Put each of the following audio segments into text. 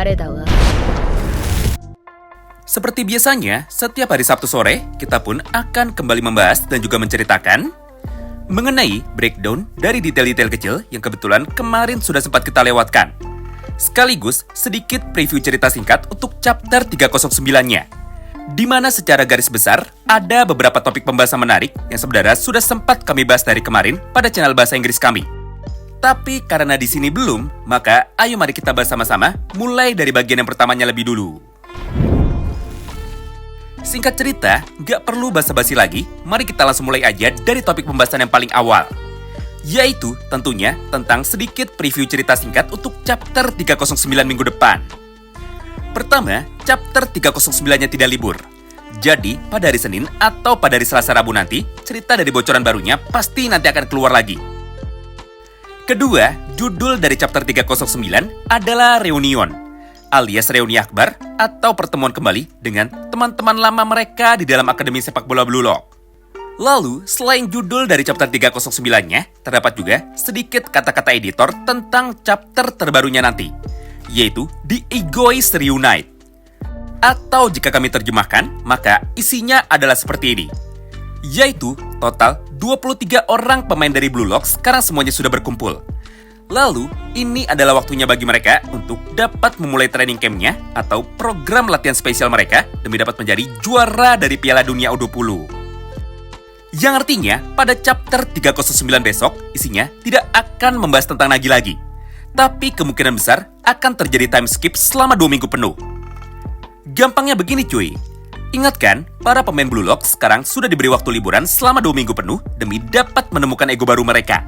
誰だわ。 Seperti biasanya, setiap hari Sabtu sore, kita pun akan kembali membahas dan juga menceritakan mengenai breakdown dari detail-detail kecil yang kebetulan kemarin sudah sempat kita lewatkan. Sekaligus sedikit preview cerita singkat untuk chapter 309-nya. Di mana secara garis besar, ada beberapa topik pembahasan menarik yang sebenarnya sudah sempat kami bahas dari kemarin pada channel Bahasa Inggris kami. Tapi karena di sini belum, maka ayo mari kita bahas sama-sama, mulai dari bagian yang pertamanya lebih dulu. Singkat cerita, nggak perlu basa-basi lagi, mari kita langsung mulai aja dari topik pembahasan yang paling awal. Yaitu tentunya tentang sedikit preview cerita singkat untuk chapter 309 minggu depan. Pertama, chapter 309-nya tidak libur. Jadi, pada hari Senin atau pada hari Selasa Rabu nanti, cerita dari bocoran barunya pasti nanti akan keluar lagi. Kedua, judul dari chapter 309 adalah Reunion, alias reuni akbar atau pertemuan kembali dengan teman-teman lama mereka di dalam Akademi Sepak Bola Blue Lock. Lalu, selain judul dari chapter 309-nya, terdapat juga sedikit kata-kata editor tentang chapter terbarunya nanti, yaitu The Egoist Reunite. Atau jika kami terjemahkan, maka isinya adalah seperti ini. Yaitu, total 23 orang pemain dari Blue Lock sekarang semuanya sudah berkumpul. Lalu, ini adalah waktunya bagi mereka untuk dapat memulai training camp-nya atau program latihan spesial mereka demi dapat menjadi juara dari Piala Dunia U20. Yang artinya, pada chapter 309 besok, isinya tidak akan membahas tentang Nagi lagi. Tapi kemungkinan besar akan terjadi time skip selama 2 minggu penuh. Gampangnya begini cuy, ingat kan, para pemain Blue Lock sekarang sudah diberi waktu liburan selama 2 minggu penuh demi dapat menemukan ego baru mereka.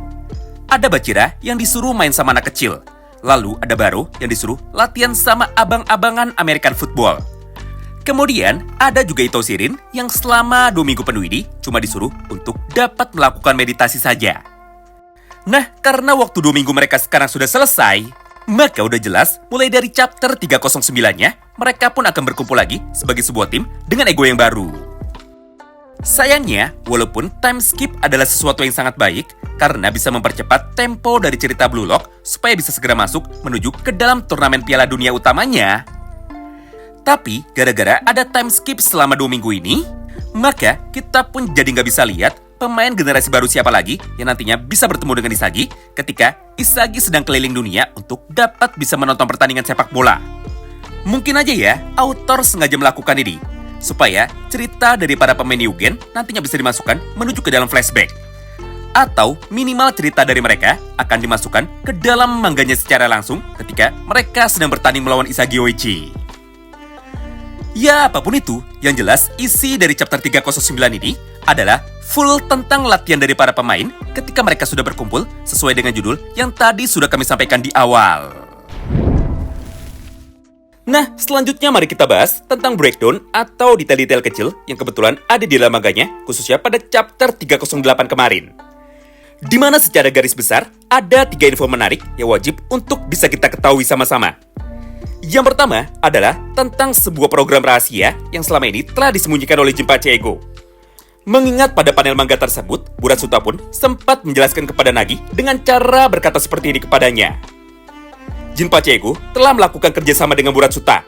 Ada Bachira yang disuruh main sama anak kecil. Lalu ada Baro yang disuruh latihan sama abang-abangan American football. Kemudian ada juga Ito Shirin yang selama 2 minggu penuh ini cuma disuruh untuk dapat melakukan meditasi saja. Nah, karena waktu 2 minggu mereka sekarang sudah selesai, maka udah jelas mulai dari chapter 309-nya, mereka pun akan berkumpul lagi sebagai sebuah tim dengan ego yang baru. Sayangnya, walaupun time skip adalah sesuatu yang sangat baik, karena bisa mempercepat tempo dari cerita Blue Lock supaya bisa segera masuk menuju ke dalam turnamen Piala Dunia utamanya. Tapi, gara-gara ada time skip selama 2 minggu ini, maka kita pun jadi nggak bisa lihat pemain generasi baru siapa lagi yang nantinya bisa bertemu dengan Isagi ketika Isagi sedang keliling dunia untuk dapat bisa menonton pertandingan sepak bola. Mungkin aja ya, author sengaja melakukan ini, supaya cerita dari para pemain Yugen nantinya bisa dimasukkan menuju ke dalam flashback. Atau minimal cerita dari mereka akan dimasukkan ke dalam mangganya secara langsung ketika mereka sedang bertanding melawan Isagi Oichi. Ya, apapun itu, yang jelas isi dari chapter 309 ini adalah full tentang latihan dari para pemain ketika mereka sudah berkumpul sesuai dengan judul yang tadi sudah kami sampaikan di awal. Nah, selanjutnya mari kita bahas tentang breakdown atau detail-detail kecil yang kebetulan ada di dalam manganya, khususnya pada chapter 308 kemarin. Di mana secara garis besar, ada 3 info menarik yang wajib untuk bisa kita ketahui sama-sama. Yang pertama adalah tentang sebuah program rahasia yang selama ini telah disembunyikan oleh Jinpachi Ego. Mengingat pada panel manga tersebut, Buratsuta pun sempat menjelaskan kepada Nagi dengan cara berkata seperti ini kepadanya. Jinpachi Ego telah melakukan kerjasama dengan Buratsuta,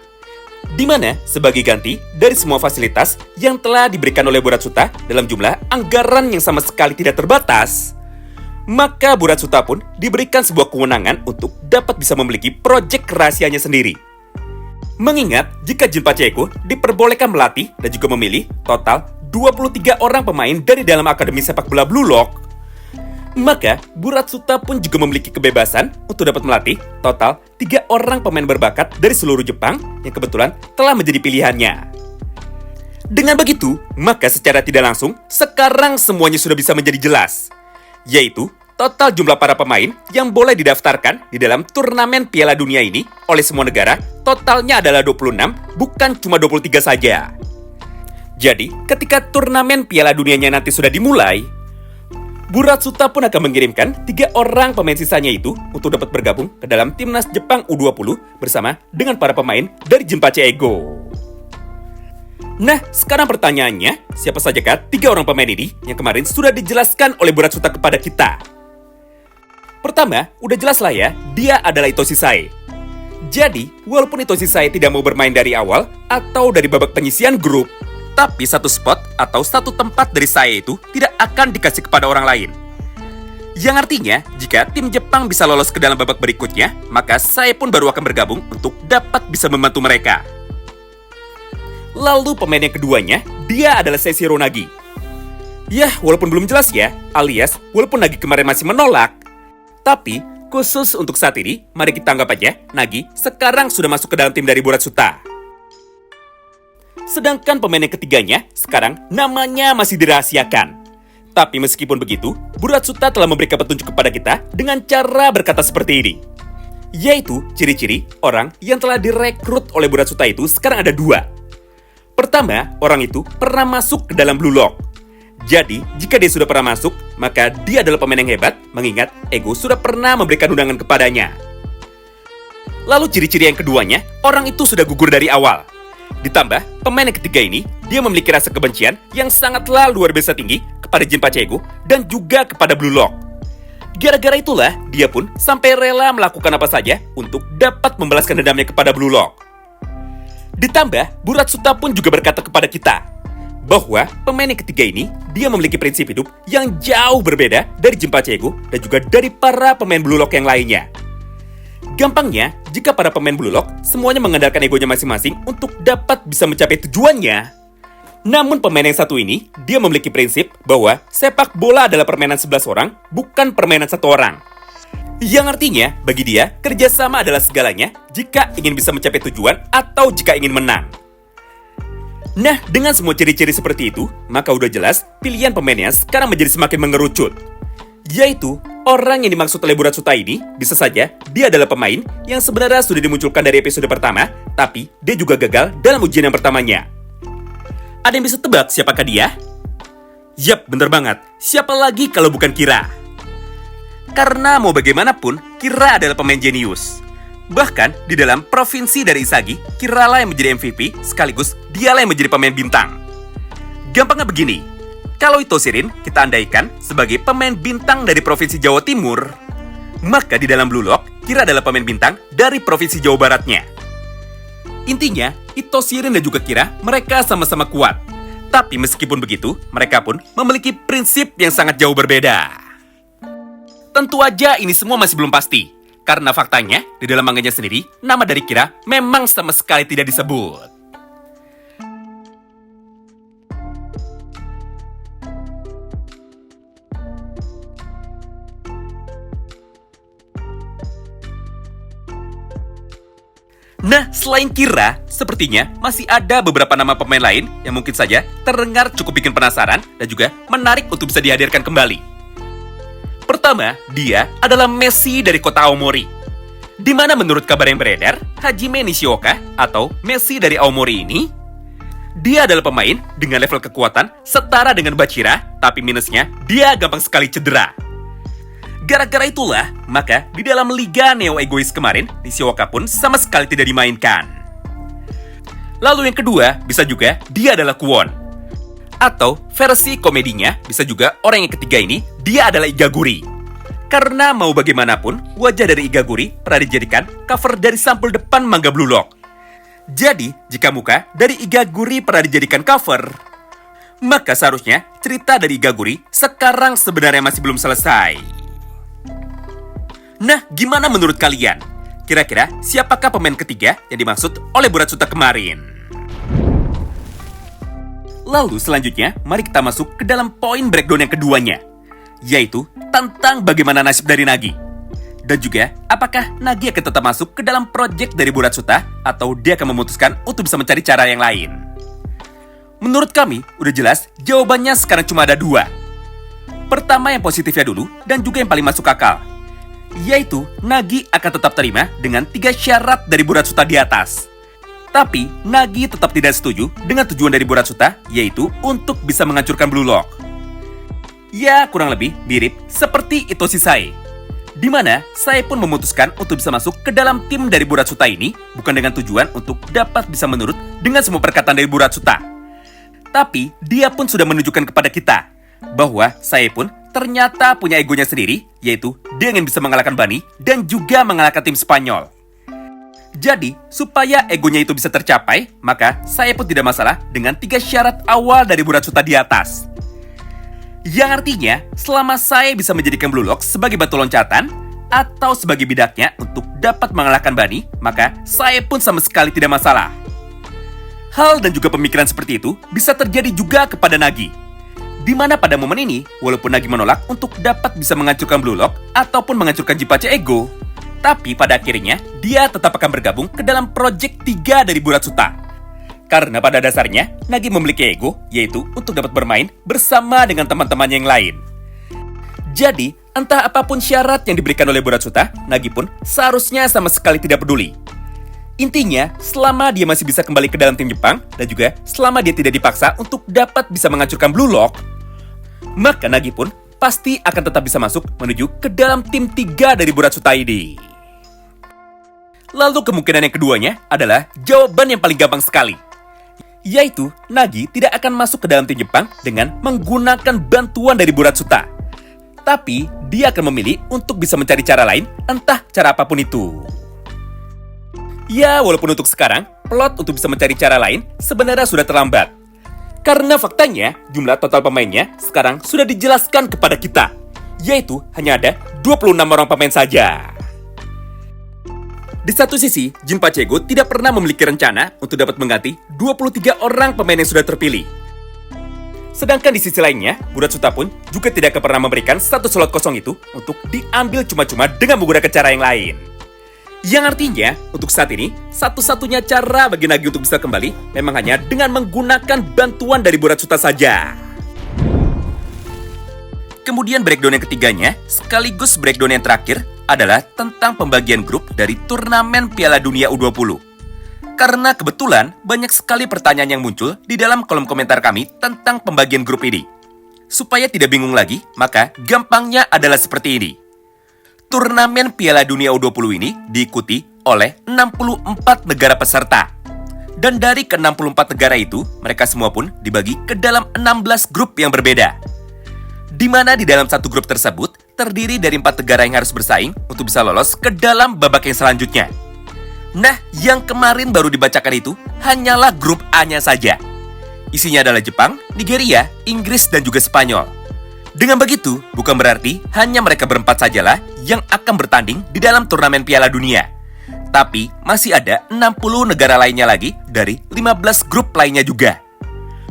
di mana sebagai ganti dari semua fasilitas yang telah diberikan oleh Buratsuta dalam jumlah anggaran yang sama sekali tidak terbatas, maka Buratsuta pun diberikan sebuah kewenangan untuk dapat bisa memiliki proyek rahasianya sendiri. Mengingat jika Jinpachi Ego diperbolehkan melatih dan juga memilih total 23 orang pemain dari dalam Akademi Sepak Bola Blue Lock, maka Buratsuta pun juga memiliki kebebasan untuk dapat melatih total 3 orang pemain berbakat dari seluruh Jepang yang kebetulan telah menjadi pilihannya. Dengan begitu, maka secara tidak langsung, sekarang semuanya sudah bisa menjadi jelas, yaitu total jumlah para pemain yang boleh didaftarkan di dalam turnamen Piala Dunia ini oleh semua negara totalnya adalah 26, bukan cuma 23 saja. Jadi, ketika turnamen Piala Dunianya nanti sudah dimulai, Buratsuta pun akan mengirimkan 3 orang pemain sisanya itu untuk dapat bergabung ke dalam timnas Jepang U20 bersama dengan para pemain dari Jinpachi Ego. Nah, sekarang pertanyaannya, siapa sajakah 3 orang pemain ini yang kemarin sudah dijelaskan oleh Buratsuta kepada kita? Pertama, udah jelas lah ya, dia adalah Ito Shisai. Jadi, walaupun Itoshi Sae tidak mau bermain dari awal atau dari babak penyisian grup, tapi satu spot atau satu tempat dari Sae itu tidak akan dikasih kepada orang lain. Yang artinya, jika tim Jepang bisa lolos ke dalam babak berikutnya, maka Sae pun baru akan bergabung untuk dapat bisa membantu mereka. Lalu pemain yang keduanya, dia adalah Seishiro Nagi. Yah, walaupun belum jelas ya, alias walaupun Nagi kemarin masih menolak, tapi khusus untuk saat ini, mari kita anggap aja Nagi sekarang sudah masuk ke dalam tim dari Buratsuta. Sedangkan pemain yang ketiganya sekarang namanya masih dirahasiakan. Tapi meskipun begitu, Buratsuta telah memberikan petunjuk kepada kita dengan cara berkata seperti ini. Yaitu ciri-ciri orang yang telah direkrut oleh Buratsuta itu sekarang ada 2. Pertama, orang itu pernah masuk ke dalam Blue Lock. Jadi, jika dia sudah pernah masuk, maka dia adalah pemain yang hebat, mengingat Ego sudah pernah memberikan undangan kepadanya. Lalu ciri-ciri yang keduanya, orang itu sudah gugur dari awal. Ditambah, pemain yang ketiga ini, dia memiliki rasa kebencian yang sangatlah luar biasa tinggi kepada Jinpachi Ego dan juga kepada Blue Lock. Gara-gara itulah, dia pun sampai rela melakukan apa saja untuk dapat membalaskan dendamnya kepada Blue Lock. Ditambah, Buratsuta pun juga berkata kepada kita, bahwa pemain yang ketiga ini, dia memiliki prinsip hidup yang jauh berbeda dari Jinpachi Ego dan juga dari para pemain Blue Lock yang lainnya. Gampangnya, jika para pemain Blue Lock semuanya mengandalkan egonya masing-masing untuk dapat bisa mencapai tujuannya. Namun pemain yang satu ini, dia memiliki prinsip bahwa sepak bola adalah permainan 11 orang, bukan permainan 1 orang. Yang artinya, bagi dia, kerjasama adalah segalanya jika ingin bisa mencapai tujuan atau jika ingin menang. Nah, dengan semua ciri-ciri seperti itu, maka udah jelas pilihan pemainnya sekarang menjadi semakin mengerucut. Yaitu, orang yang dimaksud oleh Buratsuta ini, bisa saja dia adalah pemain yang sebenarnya sudah dimunculkan dari episode pertama, tapi dia juga gagal dalam ujian yang pertamanya. Ada yang bisa tebak siapakah dia? Yap, bener banget. Siapa lagi kalau bukan Kira? Karena mau bagaimanapun, Kira adalah pemain jenius. Bahkan, di dalam provinsi dari Isagi, Kira lah yang menjadi MVP, sekaligus dialah yang menjadi pemain bintang. Gampangnya begini, kalau Itoshirin kita andaikan sebagai pemain bintang dari provinsi Jawa Timur, maka di dalam Blue Lock, Kira adalah pemain bintang dari provinsi Jawa Baratnya. Intinya, Itoshirin dan juga Kira, mereka sama-sama kuat. Tapi meskipun begitu, mereka pun memiliki prinsip yang sangat jauh berbeda. Tentu aja ini semua masih belum pasti. Karena faktanya, di dalam manganya sendiri, nama dari Kira memang sama sekali tidak disebut. Nah, selain Kira, sepertinya masih ada beberapa nama pemain lain yang mungkin saja terdengar cukup bikin penasaran dan juga menarik untuk bisa dihadirkan kembali. Pertama, dia adalah Messi dari kota Aomori. Di mana menurut kabar yang beredar, Hajime Nishioka atau Messi dari Aomori ini, dia adalah pemain dengan level kekuatan setara dengan Bachira, tapi minusnya dia gampang sekali cedera. Gara-gara itulah, maka di dalam Liga Neo Egois kemarin, Nishioka pun sama sekali tidak dimainkan. Lalu yang kedua, bisa juga dia adalah Kwon. Atau versi komedinya, bisa juga orang yang ketiga ini, dia adalah Igaguri. Karena mau bagaimanapun, wajah dari Igaguri pernah dijadikan cover dari sampul depan manga Blue Lock. Jadi, jika muka dari Igaguri pernah dijadikan cover, maka seharusnya cerita dari Igaguri sekarang sebenarnya masih belum selesai. Nah, gimana menurut kalian? Kira-kira siapakah pemain ketiga yang dimaksud oleh Buratsuta kemarin? Lalu selanjutnya, mari kita masuk ke dalam poin breakdown yang keduanya, yaitu tentang bagaimana nasib dari Nagi. Dan juga, apakah Nagi akan tetap masuk ke dalam project dari Buratsuta atau dia akan memutuskan untuk bisa mencari cara yang lain? Menurut kami, udah jelas jawabannya sekarang cuma ada 2. Pertama yang positifnya dulu, dan juga yang paling masuk akal, yaitu Nagi akan tetap terima dengan 3 syarat dari Buratsuta di atas. Tapi, Nagi tetap tidak setuju dengan tujuan dari Buratsuta, yaitu untuk bisa menghancurkan Blue Lock. Ya, kurang lebih mirip seperti Itoshi Sae, di mana Sae pun memutuskan untuk bisa masuk ke dalam tim dari Buratsuta ini, bukan dengan tujuan untuk dapat bisa menurut dengan semua perkataan dari Buratsuta. Tapi, dia pun sudah menunjukkan kepada kita, bahwa Sae pun ternyata punya egonya sendiri, yaitu dia ingin bisa mengalahkan Bani dan juga mengalahkan tim Spanyol. Jadi, supaya egonya itu bisa tercapai, maka saya pun tidak masalah dengan 3 syarat awal dari Burat Suta di atas. Yang artinya, selama saya bisa menjadikan Blue Lock sebagai batu loncatan atau sebagai bidaknya untuk dapat mengalahkan Bani, maka saya pun sama sekali tidak masalah. Hal dan juga pemikiran seperti itu bisa terjadi juga kepada Nagi. Di mana pada momen ini, walaupun Nagi menolak untuk dapat bisa menghancurkan Blue Lock ataupun menghancurkan Jinpachi Ego, tapi pada akhirnya dia tetap akan bergabung ke dalam project 3 dari Burat Suta. Karena pada dasarnya, Nagi memiliki ego, yaitu untuk dapat bermain bersama dengan teman-temannya yang lain. Jadi, entah apapun syarat yang diberikan oleh Burat Suta, Nagi pun seharusnya sama sekali tidak peduli. Intinya, selama dia masih bisa kembali ke dalam tim Jepang, dan juga selama dia tidak dipaksa untuk dapat bisa menghancurkan Blue Lock, maka Nagi pun pasti akan tetap bisa masuk menuju ke dalam tim 3 dari Burat Suta ini. Lalu kemungkinan yang keduanya adalah jawaban yang paling gampang sekali, yaitu Nagi tidak akan masuk ke dalam tim Jepang dengan menggunakan bantuan dari Burat Suta. Tapi dia akan memilih untuk bisa mencari cara lain, entah cara apapun itu. Ya, walaupun untuk sekarang, plot untuk bisa mencari cara lain sebenarnya sudah terlambat. Karena faktanya, jumlah total pemainnya sekarang sudah dijelaskan kepada kita, yaitu hanya ada 26 orang pemain saja. Di satu sisi, Jinpachi Ego tidak pernah memiliki rencana untuk dapat mengganti 23 orang pemain yang sudah terpilih. Sedangkan di sisi lainnya, Burat Suta pun juga tidak akan pernah memberikan satu slot kosong itu untuk diambil cuma-cuma dengan menggunakan cara yang lain. Yang artinya, untuk saat ini, satu-satunya cara bagi Nagi untuk bisa kembali memang hanya dengan menggunakan bantuan dari Burat Suta saja. Kemudian breakdown yang ketiganya, sekaligus breakdown yang terakhir, adalah tentang pembagian grup dari turnamen Piala Dunia U20. Karena kebetulan banyak sekali pertanyaan yang muncul di dalam kolom komentar kami tentang pembagian grup ini. Supaya tidak bingung lagi, maka gampangnya adalah seperti ini. Turnamen Piala Dunia U20 ini diikuti oleh 64 negara peserta. Dan dari ke-64 negara itu, mereka semua pun dibagi ke dalam 16 grup yang berbeda. Di mana di dalam satu grup tersebut terdiri dari 4 negara yang harus bersaing untuk bisa lolos ke dalam babak yang selanjutnya. Nah, yang kemarin baru dibacakan itu hanyalah grup A-nya saja. Isinya adalah Jepang, Nigeria, Inggris, dan juga Spanyol. Dengan begitu, bukan berarti hanya mereka berempat sajalah yang akan bertanding di dalam turnamen Piala Dunia. Tapi masih ada 60 negara lainnya lagi dari 15 grup lainnya juga.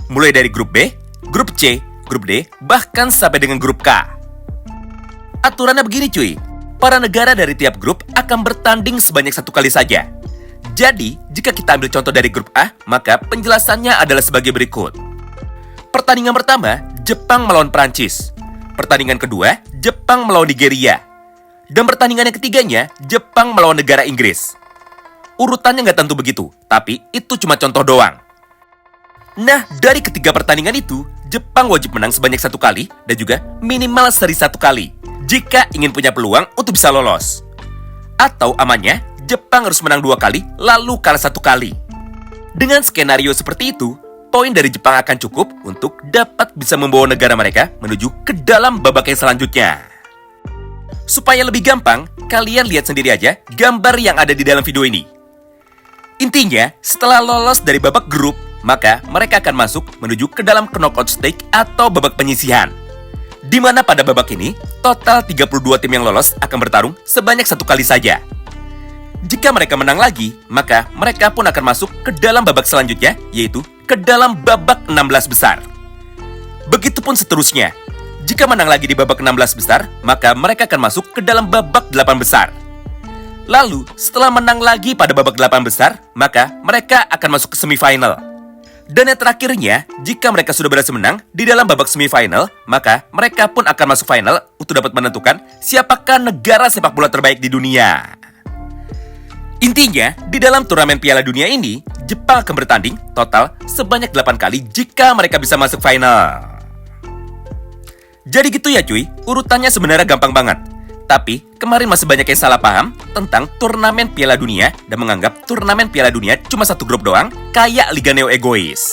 Mulai dari grup B, grup C, grup D, bahkan sampai dengan grup K. Aturannya begini cuy, para negara dari tiap grup akan bertanding sebanyak 1 kali saja. Jadi, jika kita ambil contoh dari grup A, maka penjelasannya adalah sebagai berikut. Pertandingan pertama, Jepang melawan Prancis. Pertandingan kedua, Jepang melawan Nigeria. Dan pertandingan yang ketiganya, Jepang melawan negara Inggris. Urutannya nggak tentu begitu, tapi itu cuma contoh doang. Nah, dari ketiga pertandingan itu, Jepang wajib menang sebanyak 1 kali dan juga minimal seri 1 kali jika ingin punya peluang untuk bisa lolos. Atau amannya, Jepang harus menang 2 kali lalu kalah 1 kali. Dengan skenario seperti itu, poin dari Jepang akan cukup untuk dapat bisa membawa negara mereka menuju ke dalam babak yang selanjutnya. Supaya lebih gampang, kalian lihat sendiri aja gambar yang ada di dalam video ini. Intinya, setelah lolos dari babak grup, maka mereka akan masuk menuju ke dalam knockout stage atau babak penyisihan. Di mana pada babak ini, total 32 tim yang lolos akan bertarung sebanyak 1 kali saja. Jika mereka menang lagi, maka mereka pun akan masuk ke dalam babak selanjutnya, yaitu ke dalam babak 16 besar. Begitupun seterusnya. Jika menang lagi di babak 16 besar, maka mereka akan masuk ke dalam babak 8 besar. Lalu, setelah menang lagi pada babak 8 besar, maka mereka akan masuk ke semifinal. Dan yang terakhirnya, jika mereka sudah berhasil menang di dalam babak semifinal, maka mereka pun akan masuk final untuk dapat menentukan siapakah negara sepak bola terbaik di dunia. Intinya, di dalam turnamen Piala Dunia ini, Jepang akan bertanding total sebanyak 8 kali jika mereka bisa masuk final. Jadi gitu ya cuy, urutannya sebenarnya gampang banget. Tapi, kemarin masih banyak yang salah paham tentang turnamen Piala Dunia dan menganggap turnamen Piala Dunia cuma 1 grup doang, kayak Liga Neo egois.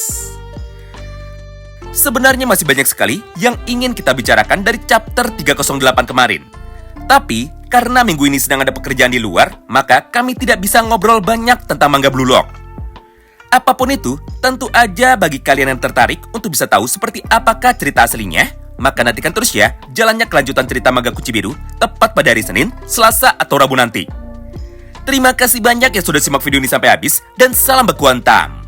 Sebenarnya masih banyak sekali yang ingin kita bicarakan dari chapter 308 kemarin. Tapi, Karena minggu ini sedang ada pekerjaan di luar, maka kami tidak bisa ngobrol banyak tentang manga Blue Lock. Apapun itu, tentu aja bagi kalian yang tertarik untuk bisa tahu seperti apakah cerita aslinya, maka nantikan terus ya jalannya kelanjutan cerita manga Kuci Biru tepat pada hari Senin, Selasa, atau Rabu nanti. Terima kasih banyak yang sudah simak video ini sampai habis, dan salam baku hantam.